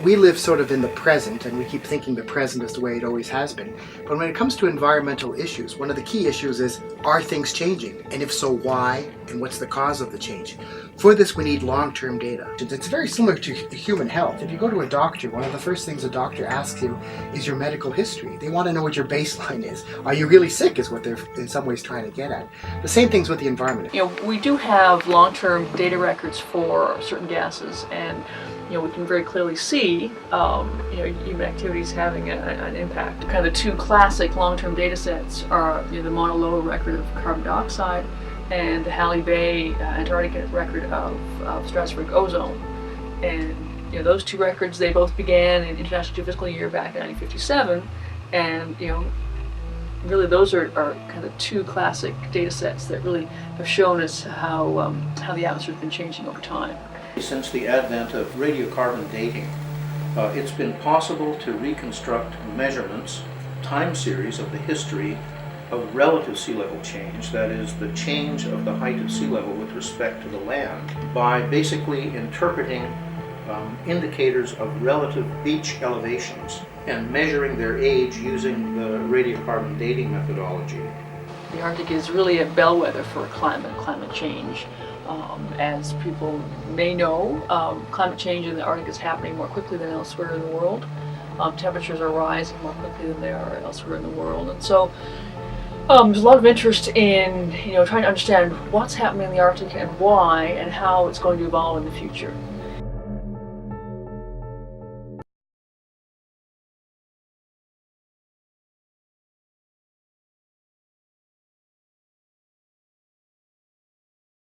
We live sort of in the present, and we keep thinking the present is the way it always has been. But when it comes to environmental issues, one of the key issues is, are things changing? And if so, why? And what's the cause of the change? For this, we need long-term data. It's very similar to human health. If you go to a doctor, one of the first things a doctor asks you is your medical history. They want to know what your baseline is. Are you really sick is what they're in some ways trying to get at. The same thing's with the environment. We do have long-term data records for certain gases, and we can very clearly see human activities having an impact. Kind of the two classic long-term data sets are the Mauna Loa record of carbon dioxide and the Halley Bay Antarctica record of stratospheric ozone. And those two records, they both began in International Geophysical Year back in 1957, and really those are kind of two classic data sets that really have shown us how the atmosphere has been changing over time. Since the advent of radiocarbon dating, it's been possible to reconstruct measurements, time series of the history of relative sea level change, that is, the change of the height of sea level with respect to the land, by basically interpreting indicators of relative beach elevations and measuring their age using the radiocarbon dating methodology. The Arctic is really a bellwether for climate change. As people may know, climate change in the Arctic is happening more quickly than elsewhere in the world. Temperatures are rising more quickly than they are elsewhere in the world, and so there's a lot of interest in trying to understand what's happening in the Arctic and why, and how it's going to evolve in the future.